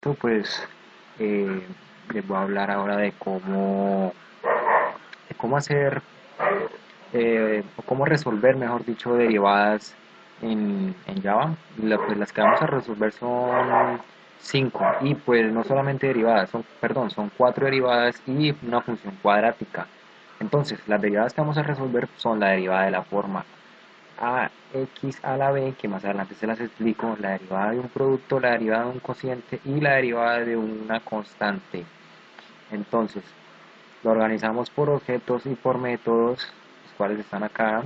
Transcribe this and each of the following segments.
Listo, pues eh, les voy a hablar ahora de cómo hacer o cómo resolver, mejor dicho, derivadas en Java. Pues las que vamos a resolver son 5 y pues no solamente derivadas, son 4 derivadas y una función cuadrática. Entonces, las derivadas que vamos a resolver son la derivada de la forma ax a la b, que más adelante se las explico, la derivada de un producto, la derivada de un cociente y la derivada de una constante. Entonces, lo organizamos por objetos y por métodos, los cuales están acá,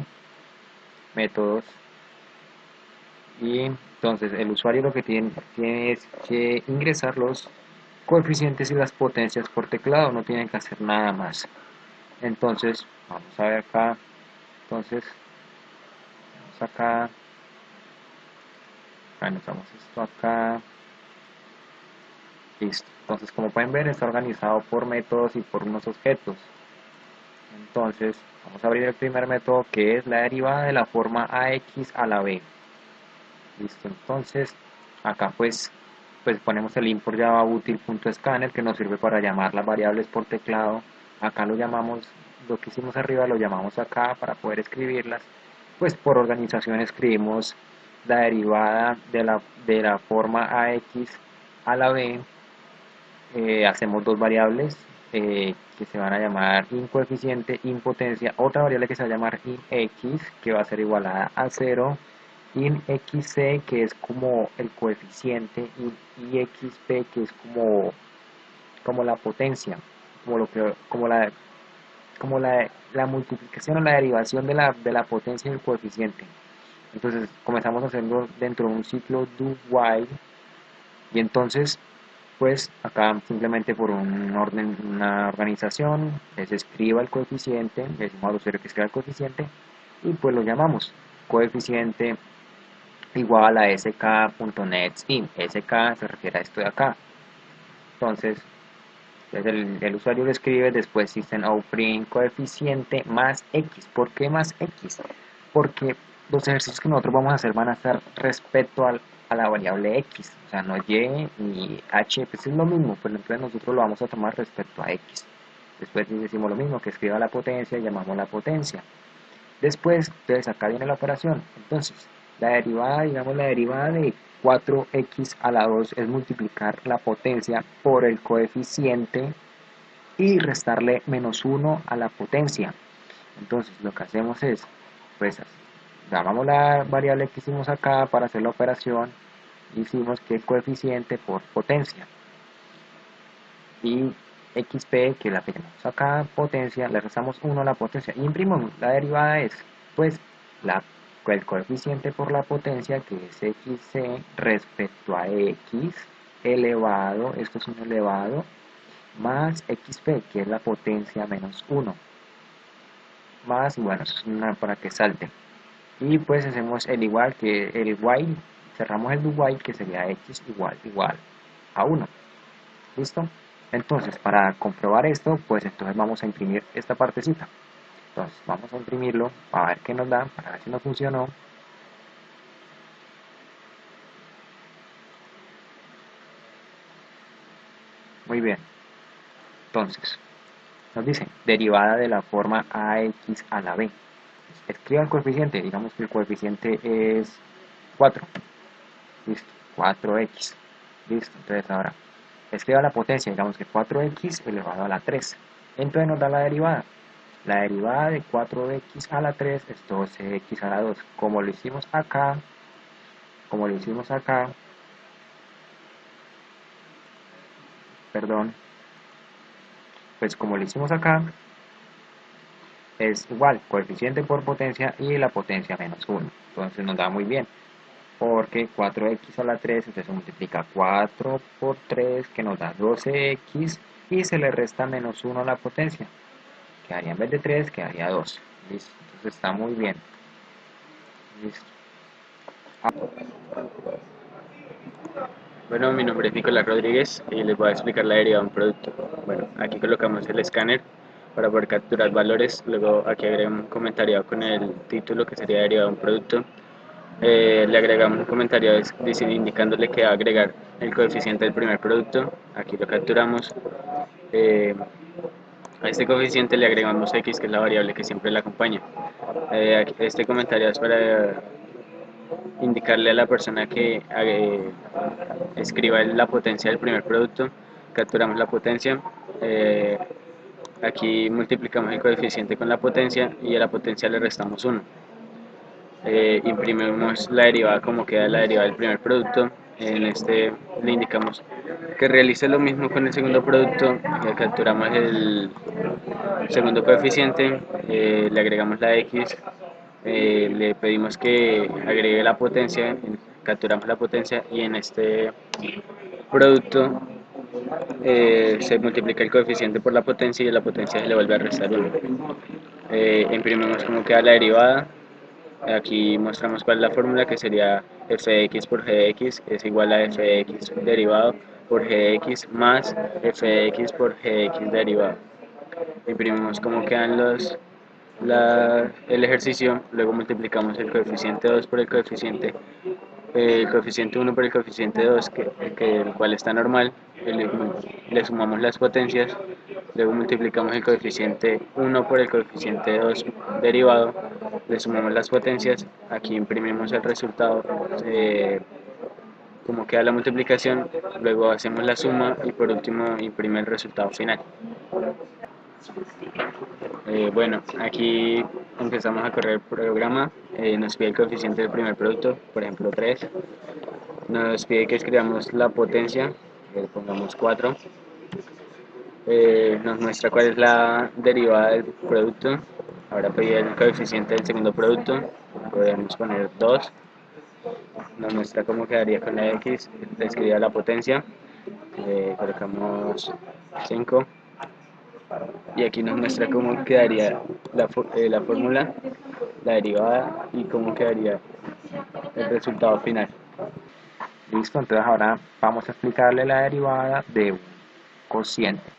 métodos, y entonces el usuario lo que tiene es que ingresar los coeficientes y las potencias por teclado, no tienen que hacer nada más. Entonces, vamos a ver acá, entonces, vamos acá, anotamos esto acá. Listo. Entonces, como pueden ver, está organizado por métodos y por unos objetos. Entonces, vamos a abrir el primer método, que es la derivada de la forma ax a la b. Listo. Entonces, acá pues ponemos el import java util.scanner, que nos sirve para llamar las variables por teclado. Acá lo llamamos, lo que hicimos arriba lo llamamos acá para poder escribirlas. Pues por organización escribimos la derivada de la forma ax a la b. Hacemos dos variables que se van a llamar incoeficiente, impotencia, otra variable que se va a llamar inx, que va a ser igualada a 0, inxc, que es como el coeficiente, y ixp, que es como la potencia, como la multiplicación o la derivación de la potencia del coeficiente. Entonces comenzamos haciendo dentro de un ciclo do while, y entonces pues acá simplemente por un orden, una organización, se escriba el coeficiente, le decimos al usuario que escriba el coeficiente y pues lo llamamos coeficiente igual a sk.netsym. Sk se refiere a esto de acá. Entonces el usuario lo escribe, después system.out.print coeficiente más x. ¿Por qué más x? Porque los ejercicios que nosotros vamos a hacer van a estar respecto a la variable x, o sea, no y ni h, pues es lo mismo, pero entonces nosotros lo vamos a tomar respecto a x. Después decimos lo mismo, que escriba la potencia, llamamos la potencia. Después, entonces acá viene la operación. Entonces, la derivada, digamos, la derivada de 4x a la 2 es multiplicar la potencia por el coeficiente y restarle menos 1 a la potencia. Entonces, lo que hacemos es, pues, llamamos la variable que hicimos acá para hacer la operación, hicimos que coeficiente por potencia. Y xp, que la tenemos acá, potencia, le restamos 1 a la potencia y imprimimos. La derivada es, pues, el coeficiente por la potencia, que es xc respecto a x elevado, esto es un elevado, más xp, que es la potencia menos 1, más, bueno, eso es una para que salte. Y pues hacemos el igual, que el while, cerramos el do while, que sería x igual a 1. ¿Listo? Entonces, para comprobar esto, pues entonces vamos a imprimir esta partecita. Entonces, vamos a imprimirlo para ver qué nos da, para ver si nos funcionó. Muy bien. Entonces, nos dice derivada de la forma ax a la b. Escriba el coeficiente, digamos que el coeficiente es 4. Listo, 4x. Listo, entonces ahora escriba la potencia, digamos que 4x elevado a la 3. Entonces nos da la derivada. La derivada de 4x a la 3 es 12x a la 2. Como lo hicimos acá, perdón, pues como lo hicimos acá, es igual, coeficiente por potencia y la potencia menos 1. Entonces nos da muy bien, porque 4x a la 3, entonces se multiplica 4 por 3, que nos da 12x, y se le resta menos 1 a la potencia. Quedaría en vez de 3, quedaría 2. Listo, entonces está muy bien. Listo. Bueno, mi nombre es Nicolás Rodríguez y les voy a explicar la derivada de un producto. Bueno, aquí colocamos el escáner para poder capturar valores, luego aquí agrego un comentario con el título que sería derivada de un producto. Le agregamos un comentario indicándole que va a agregar el coeficiente del primer producto. Aquí lo capturamos. Eh, a este coeficiente le agregamos x, que es la variable que siempre le acompaña. Este comentario es para indicarle a la persona que escriba la potencia del primer producto. Capturamos la potencia. eh, Aquí multiplicamos el coeficiente con la potencia y a la potencia le restamos 1. Imprimimos la derivada como queda la derivada del primer producto. En este le indicamos que realice lo mismo con el segundo producto. Capturamos el segundo coeficiente, le agregamos la x, le pedimos que agregue la potencia, capturamos la potencia y en este producto se multiplica el coeficiente por la potencia y la potencia se le vuelve a restar 1. Imprimimos como queda la derivada. Aquí mostramos cuál es la fórmula, que sería f de x por g de x es igual a f de x derivado por g de x más f de x por g de x derivado. Imprimimos cómo quedan el ejercicio, luego multiplicamos el coeficiente 2 por el coeficiente 1 por el coeficiente 2, el cual está normal, le sumamos las potencias, luego multiplicamos el coeficiente 1 por el coeficiente 2 derivado, le sumamos las potencias, aquí imprimimos el resultado, como queda la multiplicación, luego hacemos la suma y por último imprime el resultado final. Bueno, aquí empezamos a correr el programa, nos pide el coeficiente del primer producto, por ejemplo 3, nos pide que escribamos la potencia, pongamos 4, nos muestra cuál es la derivada del producto, ahora pide el coeficiente del segundo producto, podemos poner 2, nos muestra cómo quedaría con la x, escribir la potencia, colocamos 5 y aquí nos muestra cómo quedaría la fórmula, la derivada y cómo quedaría el resultado final. Listo, entonces ahora vamos a explicarle la derivada de un cociente.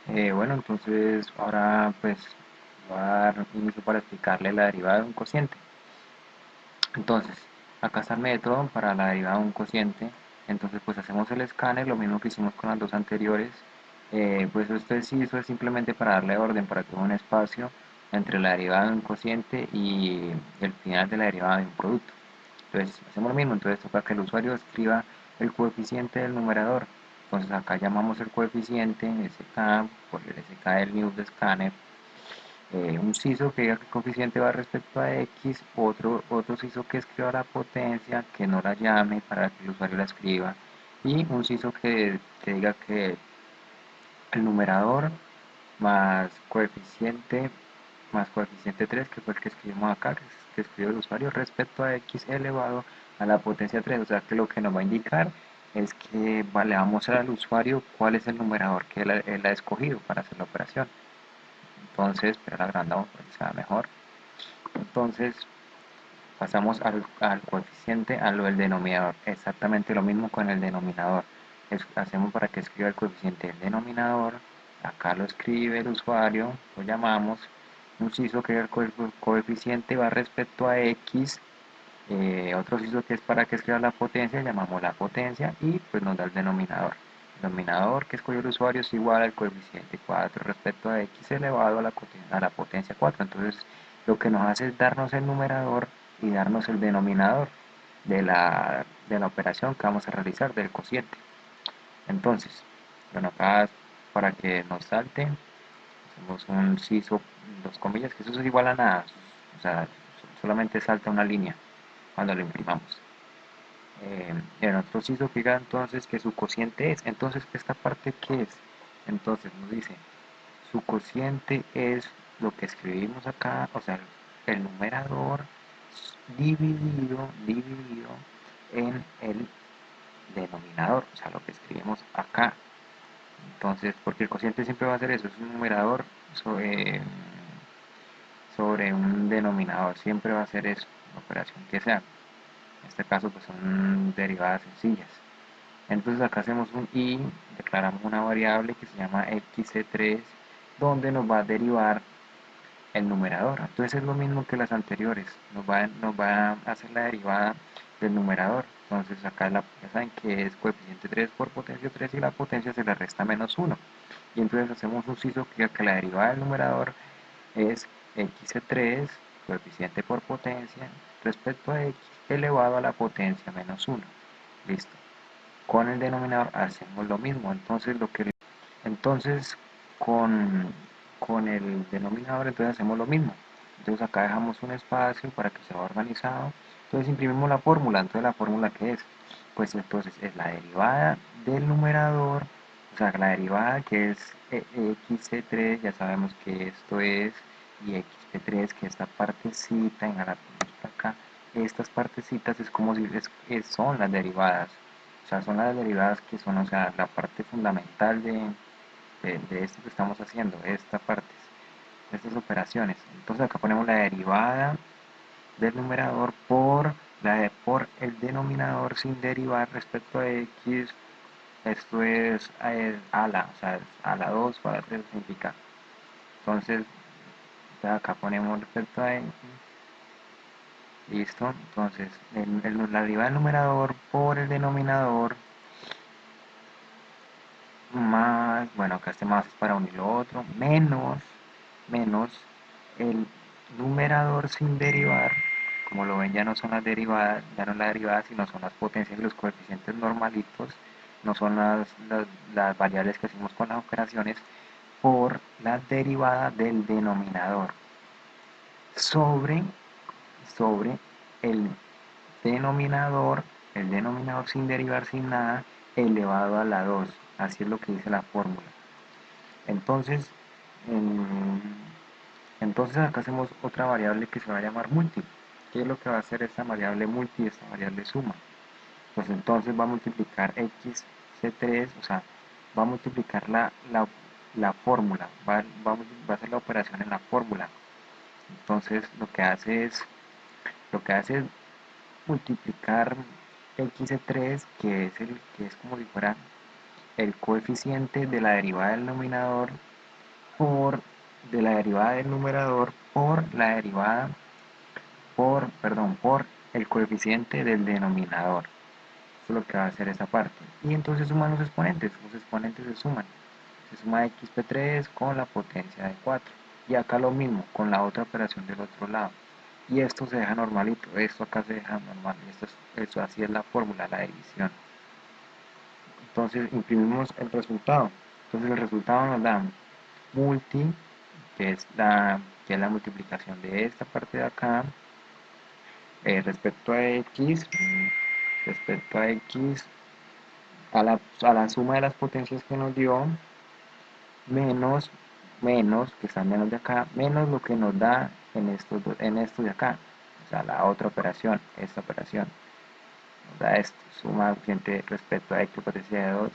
Bueno, entonces ahora pues voy a dar inicio para explicarle la derivada de un cociente. Entonces, acá está el método para la derivada de un cociente. Entonces, pues hacemos el escáner, lo mismo que hicimos con las dos anteriores. Pues esto sí, eso es simplemente para darle orden, para que haya un espacio entre la derivada de un cociente y el final de la derivada de un producto. Entonces, hacemos lo mismo. Entonces, toca que el usuario escriba el coeficiente del numerador. Entonces, acá llamamos el coeficiente SK por el SK del new de escáner, un CISO que diga que el coeficiente va respecto a X, otro CISO que escriba la potencia, que no la llame para que el usuario la escriba, y un CISO que diga que el numerador más coeficiente 3, que fue el que escribimos acá, que escribió el usuario, respecto a X elevado a la potencia 3, o sea que lo que nos va a indicar es que le vamos a dar al usuario cuál es el numerador que él ha escogido para hacer la operación. Entonces, pero la agrandamos para que sea mejor. Entonces, pasamos al coeficiente, a lo del denominador. Exactamente lo mismo con el denominador. Hacemos para que escriba el coeficiente del denominador. Acá lo escribe el usuario, lo llamamos. Un CISO que el coeficiente va respecto a X. Otro CISO que es para que escriba la potencia, llamamos la potencia y pues nos da el denominador. El denominador que escogió el usuario es igual al coeficiente 4 respecto a x elevado a la potencia 4. Entonces lo que nos hace es darnos el numerador y darnos el denominador de la operación que vamos a realizar del cociente. Entonces, bueno, acá para que nos salte, hacemos un CISO, dos comillas, que eso es igual a nada, o sea, solamente salta una línea cuando lo imprimamos. El otro CISO que diga entonces que su cociente es, entonces esta parte ¿qué es? Entonces nos dice, su cociente es lo que escribimos acá, o sea, el numerador dividido en el denominador, o sea, lo que escribimos acá. Entonces, porque el cociente siempre va a ser eso, es un numerador sobre un denominador, siempre va a ser eso, la operación que sea. En este caso, pues son derivadas sencillas. Entonces acá hacemos un i, declaramos una variable que se llama xc3, donde nos va a derivar el numerador. Entonces es lo mismo que las anteriores, nos va a hacer la derivada del numerador. Entonces acá ya saben que es coeficiente 3 por potencia 3 y la potencia se le resta -1. Y entonces hacemos un inciso que la derivada del numerador es x3, coeficiente por potencia, respecto a x elevado a la potencia -1. Listo. Con el denominador hacemos lo mismo. Entonces con el denominador entonces hacemos lo mismo. Entonces acá dejamos un espacio para que se vaya organizado. Entonces imprimimos la fórmula. Entonces la fórmula ¿qué es? Pues entonces es la derivada del numerador, o sea, la derivada que es xc3, ya sabemos que esto es, y xp3, que esta partecita, en la acá, estas partecitas es como si son las derivadas. O sea, son las derivadas que son, o sea, la parte fundamental de esto que estamos haciendo, esta parte, estas operaciones. Entonces acá ponemos la derivada del numerador por el denominador sin derivar respecto a x. Esto es ala, o sea, a la 2 o a la 3 significa. Entonces acá ponemos respecto a x. Listo. Entonces la derivada del numerador por el denominador más, bueno, acá este más es para unir lo otro, menos el numerador sin derivar. Como lo ven, ya no son las derivadas, ya no la derivada, sino son las potencias y los coeficientes normalitos, no son las variables que hacemos con las operaciones, por la derivada del denominador sobre, sobre el denominador, el denominador sin derivar, sin nada, elevado a la 2. Así es lo que dice la fórmula. Entonces, entonces acá hacemos otra variable que se va a llamar multi. ¿Qué es lo que va a hacer esta variable multi, esta variable suma? Pues entonces va a multiplicar x c3, o sea, va a multiplicar la fórmula, va a hacer la operación en la fórmula. Entonces lo que hace es multiplicar x3, que es como si fuera el coeficiente de la derivada del denominador por de la derivada del numerador por la derivada por el coeficiente del denominador. Eso es lo que va a hacer esa parte. Y entonces suman los exponentes se suman. Se suma xp3 con la potencia de 4. Y acá lo mismo, con la otra operación del otro lado. Y esto se deja normalito, esto acá se deja normal. Esto así es la fórmula, la división. Entonces imprimimos el resultado. Entonces el resultado nos da multi, que es la multiplicación de esta parte de acá, respecto a x, a la suma de las potencias que nos dio, menos, que está menos de acá, menos lo que nos da en esto de acá, o sea, la otra operación, esta operación, nos da esto, suma frente respecto a x potencia de 2.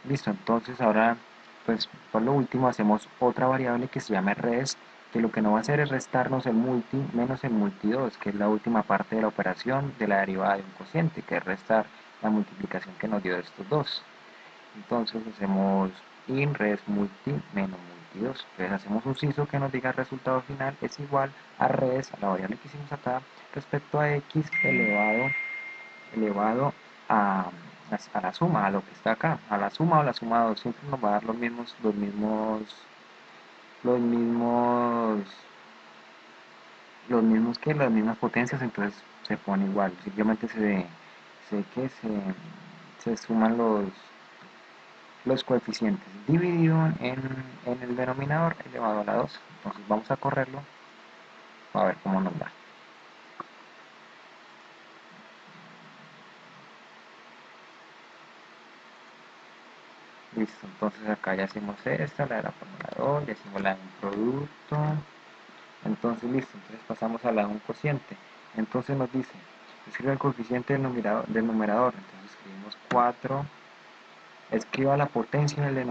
Listo, entonces ahora, pues por lo último hacemos otra variable que se llama res, que lo que no va a hacer es restarnos el multi menos el multi 2, que es la última parte de la operación de la derivada de un cociente, que es restar la multiplicación que nos dio de estos dos. Entonces hacemos in res multi menos multi 2. Entonces hacemos un ciso que nos diga el resultado final es igual a res, a la variable que hicimos acá, respecto a x elevado a, a la suma, a lo que está acá, a la suma o la suma 2, siempre nos va a dar los mismos que las mismas potencias, entonces se pone igual, simplemente se suman los coeficientes dividido en el denominador elevado a la 2. Entonces vamos a correrlo a ver cómo nos da. Listo, entonces acá ya hicimos esta, la de la fórmula 2, ya hicimos la de un producto. Entonces listo, entonces pasamos a la de un cociente. Entonces nos dice, escriba el coeficiente del numerador. Entonces escribimos 4, escriba la potencia del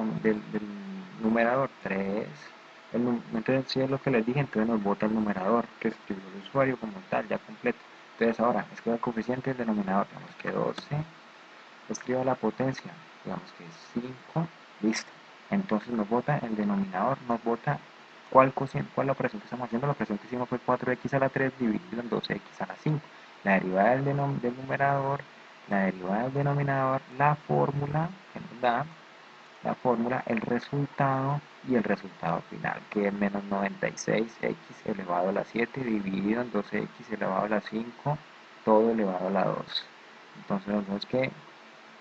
numerador 3. Entonces si es lo que les dije, entonces nos bota el numerador que escribió el usuario como tal, ya completo. Entonces ahora, escriba el coeficiente del denominador, digamos que 12, escriba la potencia, digamos que 5, listo. Entonces nos bota el denominador, nos bota cuál cociente, cuál es la operación que estamos haciendo. La operación que hicimos fue 4x a la 3 dividido en 2x a la 5. La derivada del numerador, la derivada del denominador, la fórmula que nos da, la fórmula, el resultado y el resultado final, que es menos 96x elevado a la 7 dividido en 2x elevado a la 5, todo elevado a la 2. Entonces nos vemos que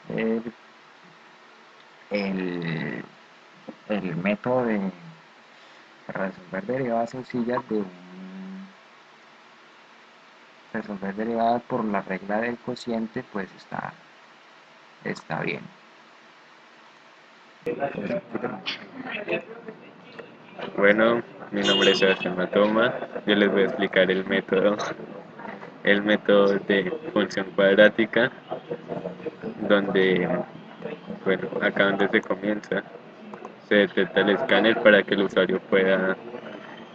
el, el, el método de resolver derivadas sencillas resolver derivadas por la regla del cociente, pues está bien. Bueno, mi nombre es Sebastián Matoma. Yo les voy a explicar el método de función cuadrática, donde, bueno, acá donde se comienza, se detecta el escáner para que el usuario pueda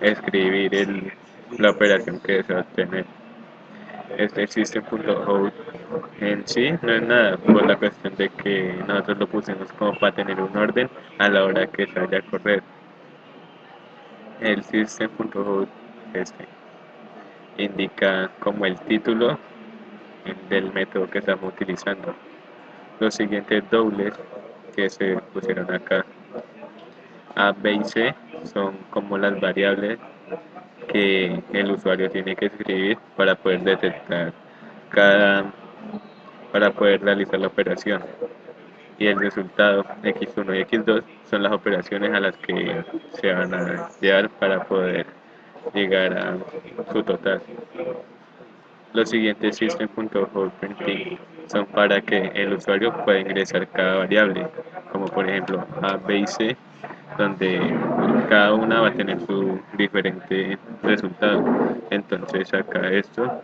escribir la operación que desea obtener. Este system.out en sí no es nada, por la cuestión de que nosotros lo pusimos como para tener un orden a la hora que se vaya a correr. El system.out este, indica como el título del método que estamos utilizando. Los siguientes dobles que se pusieron acá, A, B y C, son como las variables que el usuario tiene que escribir para poder detectar cada, para poder realizar la operación. Y el resultado x1 y x2 son las operaciones a las que se van a llevar para poder llegar a su total. Los siguientes system.out.printing son para que el usuario pueda ingresar cada variable, como por ejemplo A, B y C, donde cada una va a tener su diferente resultado. Entonces acá esto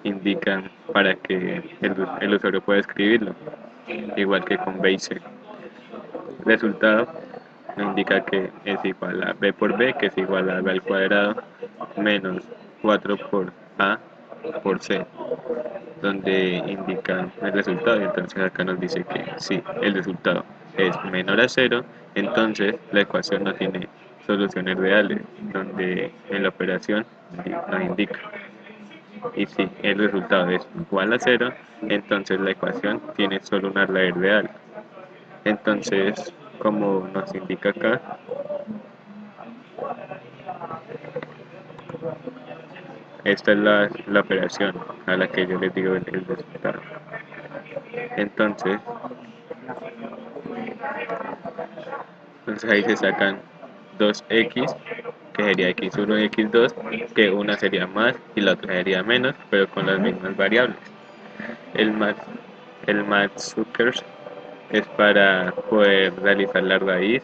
indican para que el usuario pueda escribirlo, igual que con B y C. Resultado indica que es igual a b por b, que es igual a b al cuadrado, menos 4 por a por c, donde indica el resultado. Y entonces acá nos dice que si el resultado es menor a 0, entonces la ecuación no tiene soluciones reales, donde en la operación nos indica. Y si el resultado es igual a 0, entonces la ecuación tiene solo una raíz real. Entonces, como nos indica acá, esta es la operación a la que yo les digo el resultado. Entonces, entonces ahí se sacan dos x, que sería x1 y x2, que una sería más y la otra sería menos, pero con las mismas variables. El math, el mathzuckers es para poder realizar la raíz.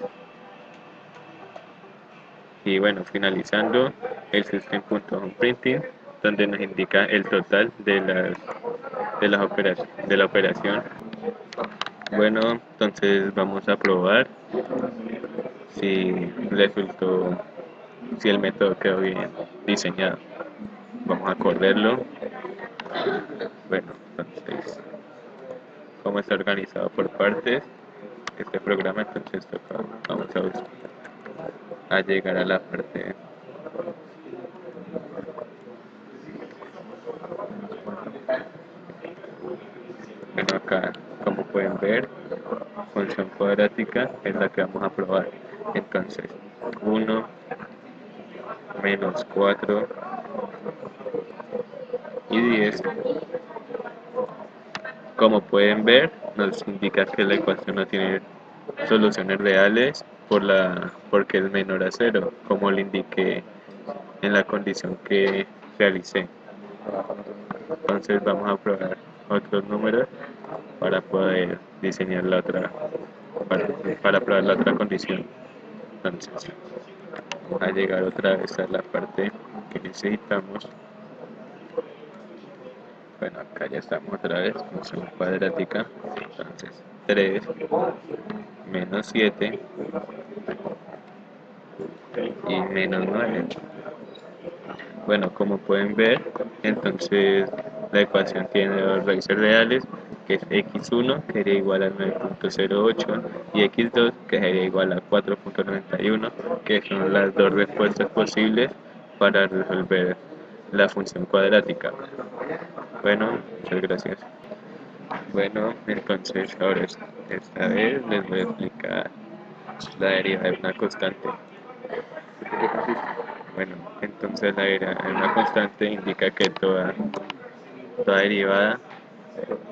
Y bueno, finalizando el system.onPrinting, donde nos indica el total de la operación. Bueno, entonces vamos a probar si resultó, si el método quedó bien diseñado. Vamos a correrlo. Bueno, entonces, cómo está organizado por partes este programa, entonces vamos a llegar a la parte. Bueno, acá, como pueden ver, función cuadrática es la que vamos a probar. Entonces, 1 menos 4 y 10. Como pueden ver, nos indica que la ecuación no tiene soluciones reales porque es menor a 0, como le indiqué en la condición que realicé. Entonces vamos a probar otros números para poder diseñar la otra, para probar la otra condición. Entonces, a llegar otra vez a la parte que necesitamos. Bueno, acá ya estamos otra vez, función cuadrática. Entonces, 3 menos 7 y menos 9. Bueno, como pueden ver, entonces la ecuación tiene dos raíces reales que es x1 que sería igual a 9.08 y x2 que sería igual a 4.91, que son las dos respuestas posibles para resolver la función cuadrática. Bueno, muchas gracias. Bueno, entonces ahora esta vez les voy a explicar la derivada de una constante. Bueno, entonces la derivada de una constante indica que toda derivada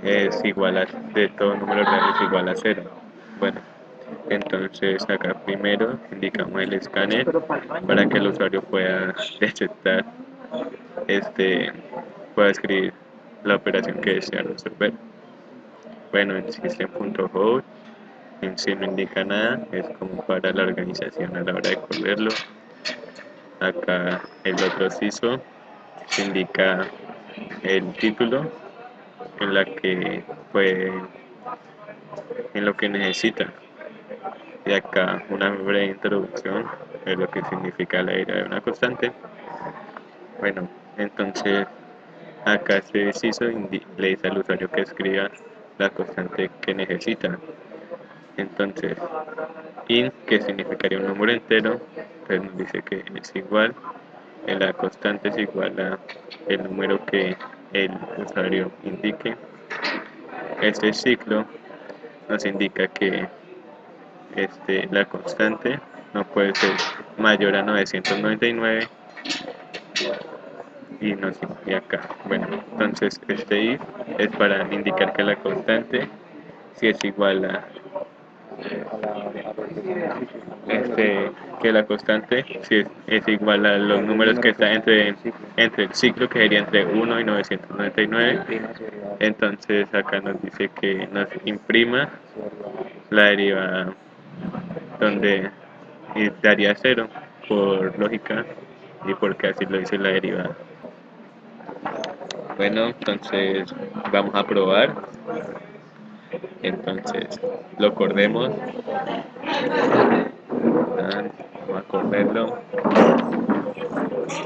es igual a, de todo número real es igual a cero. Bueno, entonces acá primero indicamos el escáner para que el usuario pueda detectar, este, pueda escribir la operación que desea resolver. Bueno, en system.out en sí no indica nada, es como para la organización a la hora de correrlo. Acá el otro CISO se indica el título en la que puede, en lo que necesita. Y acá una breve introducción de lo que significa la ira de una constante. Bueno, entonces acá este CISO le dice al usuario que escriba la constante que necesita. Entonces, int, que significaría un número entero, pues nos dice que es igual, la constante es igual a el número que el usuario indique. Este ciclo nos indica que la constante no puede ser mayor a 999 y nos y acá. Bueno, entonces este if es para indicar que la constante si es igual a que la constante si es igual a los números que están entre el ciclo, que sería entre 1 y 999. Entonces acá nos dice que nos imprima la derivada donde daría 0 por lógica y porque así lo dice la derivada. Bueno, entonces vamos a probar. Entonces lo corremos. Vamos a correrlo.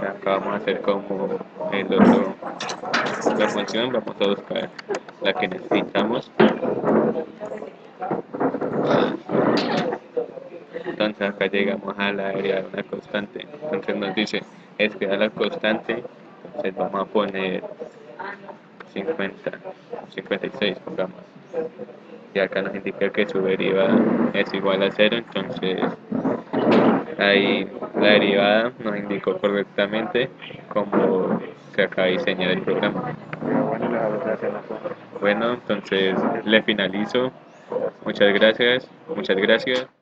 Acá vamos a hacer como el otro, la función. Vamos a buscar la que necesitamos. Entonces acá llegamos a la área de una constante. Entonces nos dice escriba la constante. Entonces vamos a poner 50, 56 pongamos. Y acá nos indica que su derivada es igual a 0. Entonces ahí la derivada nos indicó correctamente cómo se acaba de diseñar el programa. Bueno, entonces le finalizo. Muchas gracias. Muchas gracias.